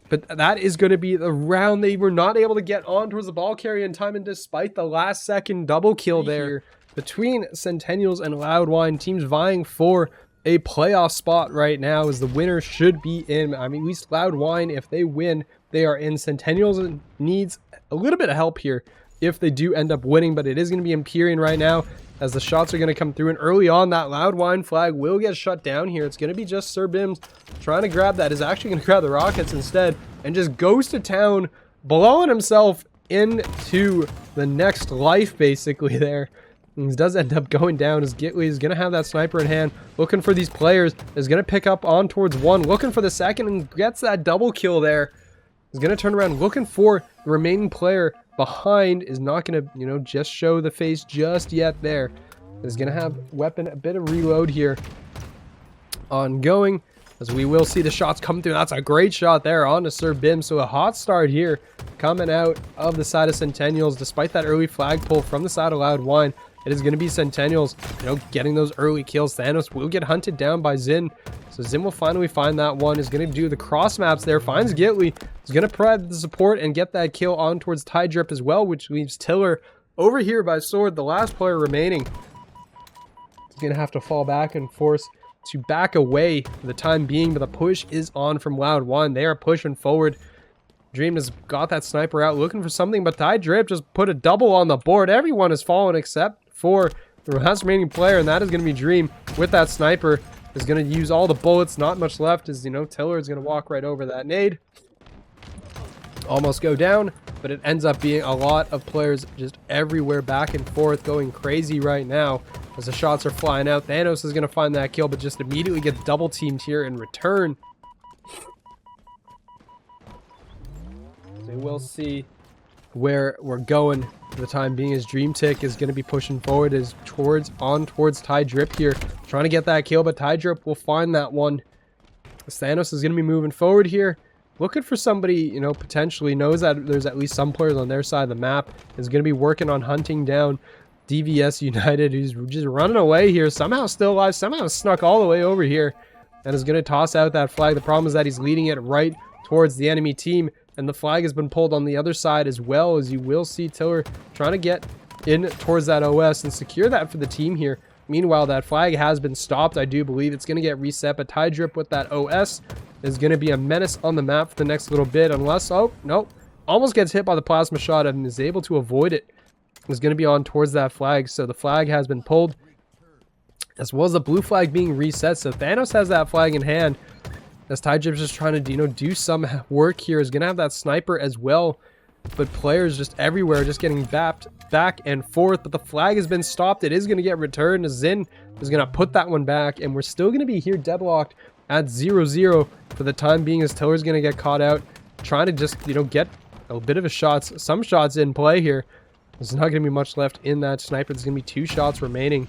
But that is going to be the round. They were not able to get on towards the ball carrier in time, and despite the last second double kill there between Centennials and Loud Whine, teams vying for a playoff spot right now, as the winner should be in. I mean, at least Loud Whine, if they win, they are in. Centennials needs a little bit of help here if they do end up winning, but it is going to be Empyrean right now, as the shots are going to come through, and early on that Loud Whine flag will get shut down here. It's going to be just Sir Bims trying to grab that. Is actually going to grab the rockets instead and just goes to town, blowing himself into the next life basically there. And he does end up going down, as Gitley is going to have that sniper in hand, looking for these players, is going to pick up on towards one, looking for the second, and gets that double kill there. He's going to turn around, looking for the remaining player behind, is not going to, you know, just show the face just yet there. Is going to have weapon, a bit of reload here ongoing, as we will see the shots come through. That's a great shot there onto Sir Bim. So a hot start here coming out of the side of Centennials, despite that early flag pull from the side of Loud Whine. It is going to be Centennials, you know, getting those early kills. Thanos will get hunted down by Zin. So Zin will finally find that one. Is going to do the cross maps there. Finds Gitley. Is going to provide the support and get that kill on towards Tide Drip as well, which leaves Tiller over here by Sword, the last player remaining. He's going to have to fall back and force to back away for the time being, but the push is on from Loud Whine. They are pushing forward. Dream has got that sniper out looking for something, but Tide Drip just put a double on the board. Everyone has fallen except for the last remaining player, and that is going to be Dream with that sniper. Is going to use all the bullets, not much left, as, you know, Tiller is going to walk right over that nade. Almost go down, but it ends up being a lot of players just everywhere, back and forth, going crazy right now as the shots are flying out. Thanos is going to find that kill, but just immediately gets double teamed here in return. So we'll see where we're going for the time being, as Dream Tick is going to be pushing forward, is towards Tide Drip here, trying to get that kill, but Tide Drip will find that one. Thanos is going to be moving forward here, looking for somebody, you know, potentially knows that there's at least some players on their side of the map, is going to be working on hunting down DVS United, who's just running away here, somehow still alive, somehow snuck all the way over here, and is going to toss out that flag. The problem is that he's leading it right towards the enemy team, and the flag has been pulled on the other side as well, as you will see Tiller trying to get in towards that OS and secure that for the team here. Meanwhile, that flag has been stopped. I do believe it's going to get reset, but Tide Drip with that OS is going to be a menace on the map for the next little bit, unless, oh, nope, almost gets hit by the plasma shot and is able to avoid it. Is going to be on towards that flag, so the flag has been pulled, as well as the blue flag being reset. So Thanos has that flag in hand, as Tide Drip's just trying to, you know, do some work here. Is going to have that sniper as well, but players just everywhere just getting bapped back and forth, but the flag has been stopped. It is going to get returned, as Zin is going to put that one back, and we're still going to be here deadlocked at 0-0 for the time being, as Tiller's going to get caught out trying to just, you know, get a bit of a some shots in play here. There's not going to be much left in that sniper. There's going to be 2 shots remaining,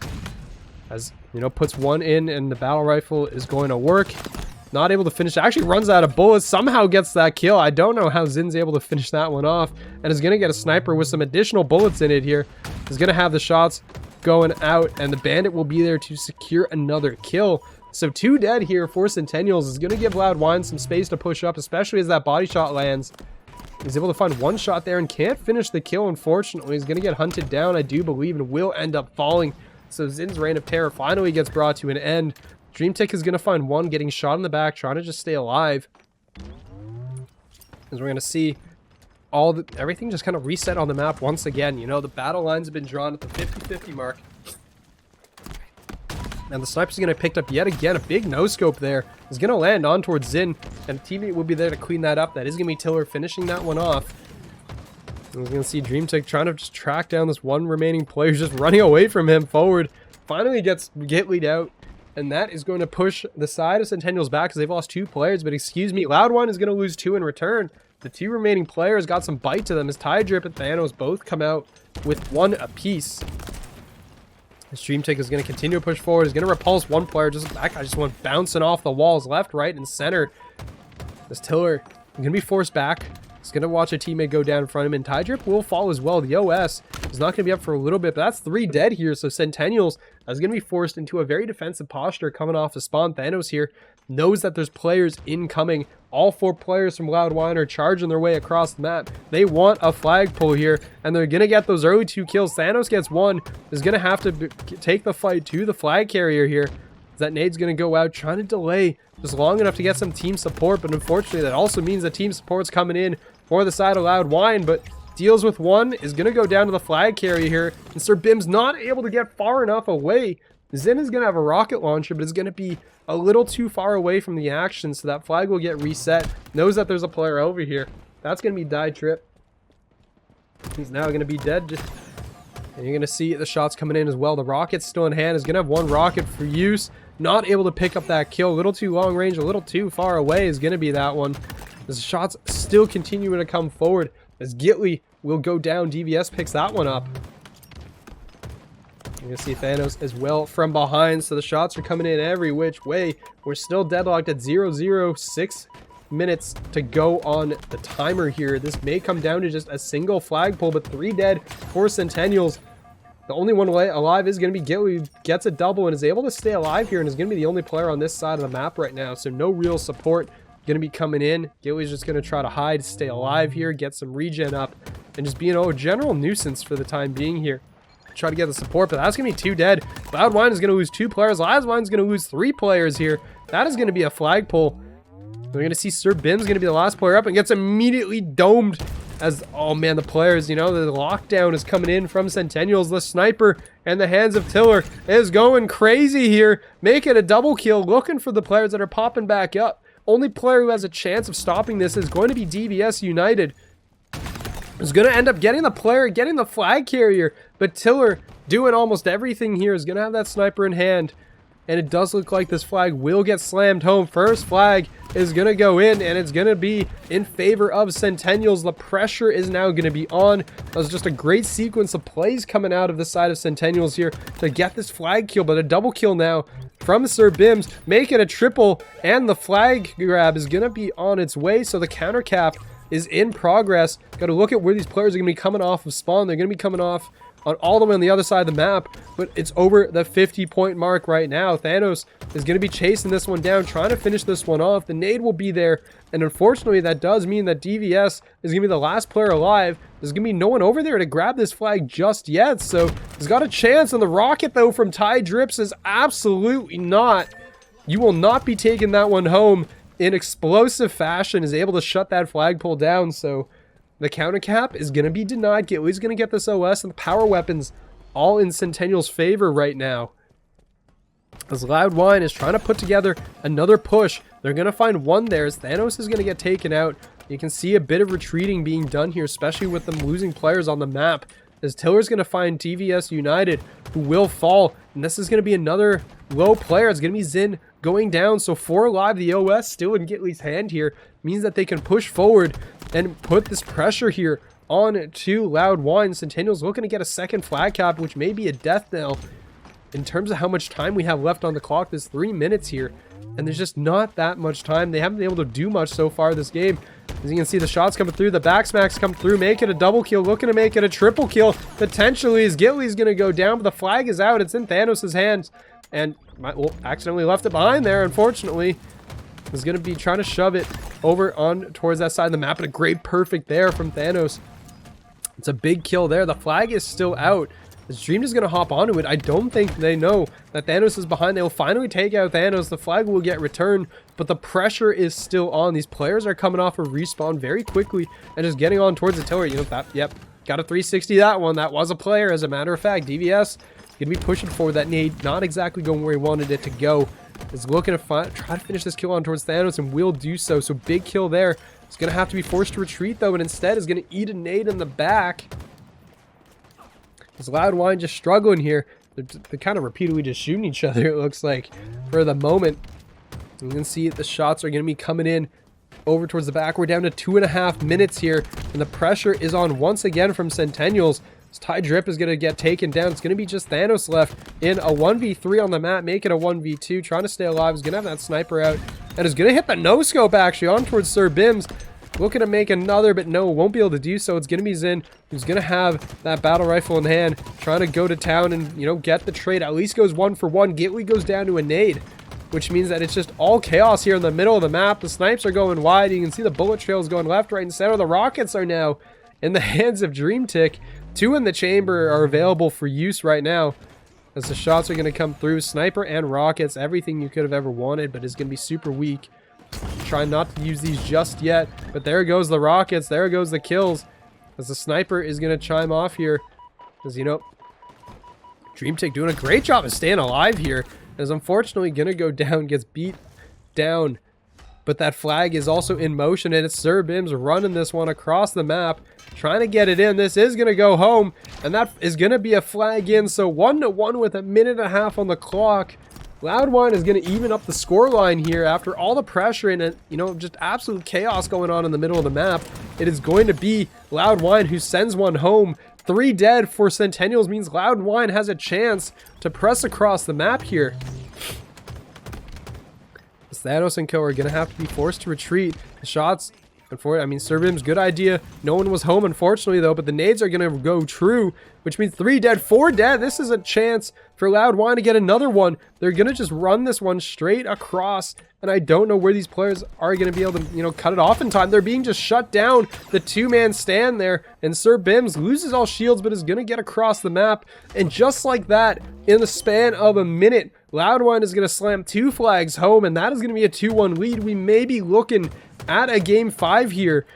as, you know, puts one in, and the battle rifle is going to work. Not able to finish. Actually runs out of bullets. Somehow gets that kill. I don't know how Zin's able to finish that one off, and is going to get a sniper with some additional bullets in it here. Is going to have the shots going out, and the bandit will be there to secure another kill. So 2 dead here for Centennials. Is going to give Loud Whine some space to push up, especially as that body shot lands. He's able to find one shot there and can't finish the kill, unfortunately. He's going to get hunted down, I do believe, and will end up falling. So Zin's reign of terror finally gets brought to an end. Dream Tick is going to find one getting shot in the back, trying to just stay alive. As we're going to see everything just kind of reset on the map once again. You know, the battle lines have been drawn at the 50-50 mark. And the sniper's going to pick up yet again a big no-scope there. He's going to land on towards Zin, and a teammate will be there to clean that up. That is going to be Tiller finishing that one off. And we're going to see Dream Tick trying to just track down this one remaining player who's just running away from him forward. Finally gets Gitley'd out. And that is going to push the side of Centennials back, because they've lost 2 players. But excuse me, Loud Whine is going to lose 2 in return. The 2 remaining players got some bite to them, as Tide Drip and Thanos both come out with 1 apiece. Dream Tick is going to continue to push forward. He's going to repulse 1 player. That guy just went bouncing off the walls left, right, and center. This Tiller is going to be forced back. He's going to watch a teammate go down in front of him, and Tide Drip will fall as well. The OS is not going to be up for a little bit, but that's 3 dead here. So Centennials is going to be forced into a very defensive posture coming off of spawn. Thanos here knows that there's players incoming. All 4 players from Loud Whine are charging their way across the map. They want a flag pull here, and they're going to get those early 2 kills. Thanos gets 1. Is going to have to take the fight to the flag carrier here. That nade's going to go out, trying to delay just long enough to get some team support. But unfortunately, that also means that team support's coming in for the side of Loud Whine. But deals with one, is going to go down to the flag carrier here. And Sir Bim's not able to get far enough away. Zen is going to have a rocket launcher, but it's going to be a little too far away from the action. So that flag will get reset. Knows that there's a player over here. That's going to be Die Trip. He's now going to be dead. And you're going to see the shots coming in as well. The rocket's still in hand. Is going to have one rocket for use. Not able to pick up that kill. A little too long range, a little too far away is going to be that one. The shots still continuing to come forward as Gitley will go down. DVS picks that one up. You're going to see Thanos as well from behind. So the shots are coming in every which way. We're still deadlocked at 0:06 minutes to go on the timer here. This may come down to just a single flagpole, but 3 dead for Centennials. The only one alive is going to be Gitley, who gets a double and is able to stay alive here and is going to be the only player on this side of the map right now. So no real support going to be coming in. Gitley's just going to try to hide, stay alive here, get some regen up, and just be a general nuisance for the time being here. Try to get the support, but that's going to be 2 dead. Loud Whine is going to lose 2 players. Loud Whine's going to lose 3 players here. That is going to be a flagpole. We're going to see Sir Bim's going to be the last player up and gets immediately domed as, oh man, the players, you know, the lockdown is coming in from Centennials. The sniper and the hands of Tiller is going crazy here. Make it a double kill, looking for the players that are popping back up. Only player who has a chance of stopping this is going to be DVS United. Is going to end up getting the player, getting the flag carrier, but Tiller doing almost everything here is going to have that sniper in hand. And it does look like this flag will get slammed home. First flag is going to go in, and it's going to be in favor of Centennials. The pressure is now going to be on. That was just a great sequence of plays coming out of the side of Centennials here to get this flag kill, but a double kill now from Sir Bims, make it a triple, and the flag grab is going to be on its way. So the counter cap is in progress. Got to look at where these players are going to be coming off of spawn. They're going to be coming off on all the way on the other side of the map, but it's over the 50-point mark right now. Thanos is going to be chasing this one down, trying to finish this one off. The nade will be there, and unfortunately that does mean that DVS is going to be the last player alive. There's going to be no one over there to grab this flag just yet, so he's got a chance. And the rocket though from Ty Drips is absolutely not. You will not be taking that one home in explosive fashion. Is able to shut that flagpole down, so the counter cap is going to be denied. Gitley's going to get this OS, and the power weapons all in Centennial's favor right now. As Loud Whine is trying to put together another push. They're going to find one there as Thanos is going to get taken out. You can see a bit of retreating being done here, especially with them losing players on the map. As Tiller's going to find DVS United, who will fall. And this is going to be another low player. It's going to be Zin going down. So 4 alive, the OS still in Gitley's hand here. Means that they can push forward and put this pressure here on to Loud Whine. Centennials looking to get a second flag cap, which may be a death knell in terms of how much time we have left on the clock. There's 3 minutes here, and there's just not that much time. They haven't been able to do much so far this game. As you can see, the shots coming through, the back smacks come through, make it a double kill, looking to make it a triple kill potentially, as Gitley's going to go down, but the flag is out. It's in Thanos' hands, and well, accidentally left it behind there, unfortunately. Is going to be trying to shove it over on towards that side of the map, and a great perfect there from Thanos. It's a big kill there. The flag is still out. This Dream is going to hop onto it. I don't think they know that Thanos is behind. They will finally take out Thanos. The flag will get returned, but the pressure is still on. These players are coming off a respawn very quickly and just getting on towards the tiller. You know, that, yep, got a 360 that one. That was a player, as a matter of fact. DVS going to be pushing forward. That nade not exactly going where he wanted it to go. Is looking to try to finish this kill on towards Thanos, and will do so. So big kill there. It's going to have to be forced to retreat though, and instead is going to eat a nade in the back. This Loud Whine just struggling here. They're kind of repeatedly just shooting each other, it looks like, for the moment. You can see the shots are going to be coming in over towards the back. We're down to 2.5 minutes here, and the pressure is on once again from Centennials. This Ty Drip is going to get taken down. It's going to be just Thanos left in a 1v3 on the map. Make it a 1v2. Trying to stay alive. He's going to have that sniper out. And is going to hit the no-scope, actually, on towards Sir Bims. Looking to make another, but no, won't be able to do so. It's going to be Zin, who's going to have that battle rifle in hand. Trying to go to town and, you know, get the trade. At least goes 1 for 1. Gitley goes down to a nade, which means that it's just all chaos here in the middle of the map. The snipes are going wide. You can see the bullet trails going left, right, and center. The rockets are now in the hands of Dreamtick. 2 in the chamber are available for use right now. as the shots are going to come through. Sniper and rockets, everything you could have ever wanted, but is going to be super weak. Try not to use these just yet, but there goes the rockets, there goes the kills, as the sniper is going to chime off here. As you know, DreamTech doing a great job of staying alive here, is unfortunately going to go down, gets beat down, but that flag is also in motion, and it's SirBims running this one across the map, trying to get it in. This is going to go home, and that is going to be a flag in, so 1-1 with a minute and a half on the clock. Loud Whine is going to even up the scoreline here after all the pressure and, you know, just absolute chaos going on in the middle of the map. It is going to be Loud Whine who sends one home. 3 dead for Centennials means Loud Whine has a chance to press across the map here. Thanos and Co are going to have to be forced to retreat. The shots, I mean, SirBims, good idea. No one was home, unfortunately, though, but the nades are going to go true, which means 3 dead, 4 dead. This is a chance for Loud Whine to get another one. They're going to just run this one straight across, and I don't know where these players are going to be able to, you know, cut it off in time. They're being just shut down. The 2-man stand there, and SirBims loses all shields, but is going to get across the map. And just like that, in the span of a minute, Loud Whine is going to slam 2 flags home, and that is going to be a 2-1 lead. We may be looking at a game 5 here,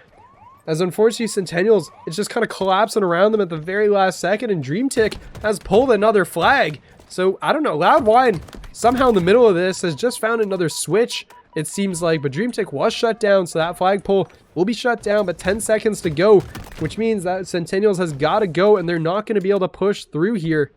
as unfortunately Centennials, it's just kind of collapsing around them at the very last second, and DreamTech has pulled another flag. So I don't know, Loud Whine somehow in the middle of this has just found another switch, it seems like, but DreamTech was shut down, so that flag pull will be shut down, but 10 seconds to go, which means that Centennials has got to go, and they're not going to be able to push through here.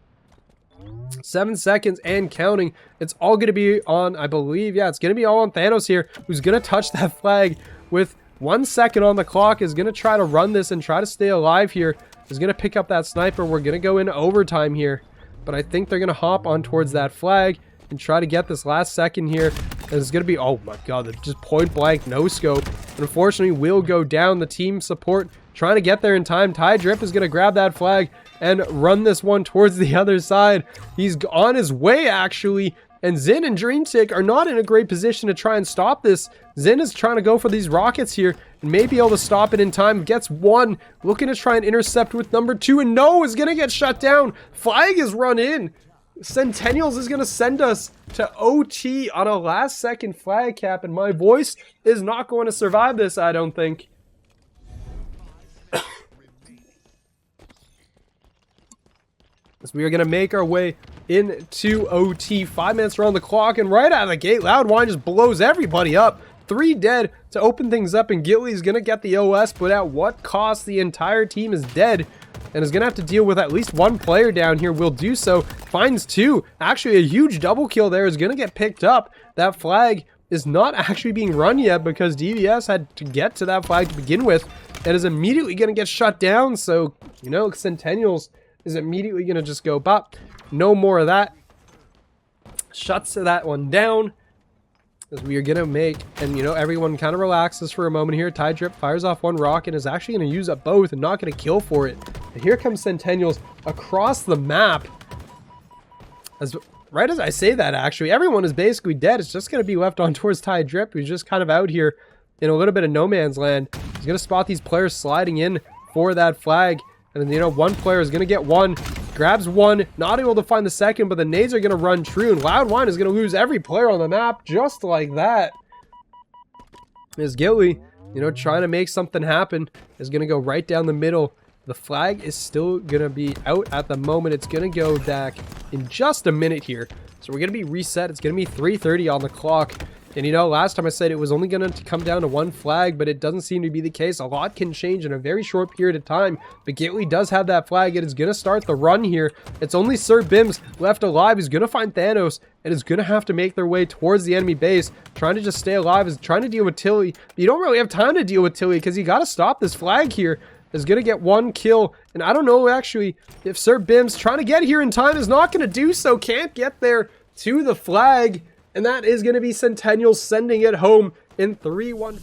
7 seconds and counting. It's all going to be on, I believe, yeah, it's going to be all on Thanos here, who's going to touch that flag with 1 second on the clock, is going to try to run this and try to stay alive here, is going to pick up that sniper. We're going to go into overtime here, but I think they're going to hop on towards that flag and try to get this last second here. And it's going to be, oh my god, just point blank, no scope. And unfortunately, will go down. The team support trying to get there in time. Drip is going to grab that flag and run this one towards the other side. He's on his way, actually. And Zin and DreamTech are not in a great position to try and stop this. Zin is trying to go for these rockets here and may be able to stop it in time. Gets one, looking to try and intercept with number 2, and no, is going to get shut down. Flag is run in. Centennials is going to send us to OT on a last second flag cap, and my voice is not going to survive this, I don't think. As we are going to make our way into OT. 5 minutes around the clock, and right out of the gate, Loud Whine just blows everybody up. 3 dead to open things up, and Gilly is going to get the OS, but at what cost? The entire team is dead, and is going to have to deal with at least 1 player down here. Will do so. Finds 2. Actually, a huge double kill there is going to get picked up. That flag is not actually being run yet because DVS had to get to that flag to begin with, and is immediately going to get shut down. So, you know, Centennials is immediately going to just go bop. No more of that. Shuts that one down. As we are going to make, and you know, everyone kind of relaxes for a moment here. Drip fires off 1 rocket and is actually going to use up both and not going to kill for it. And here comes Centennials across the map. Right as I say that, actually, everyone is basically dead. It's just going to be left on towards Drip, who's just kind of out here in a little bit of no man's land. He's going to spot these players sliding in for that flag. And then, you know, 1 player is going to get 1, grabs 1, not able to find the second, but the nades are going to run true, and Loud Whine is going to lose every player on the map just like that. As Gilly, you know, trying to make something happen, is going to go right down the middle. The flag is still going to be out at the moment. It's going to go back in just a minute here. So we're going to be reset. It's going to be 3:30 on the clock. And you know, last time I said it was only going to come down to 1 flag, but it doesn't seem to be the case. A lot can change in a very short period of time. But Gately does have that flag. It is going to start the run here. It's only SirBims left alive. He's going to find Thanos and is going to have to make their way towards the enemy base. Trying to just stay alive. Is trying to deal with Tilly. But you don't really have time to deal with Tilly because you got to stop this flag here. Is going to get 1 kill. And I don't know, actually, if SirBims trying to get here in time is not going to do so. Can't get there to the flag. And that is going to be Centennials sending it home in 3-1.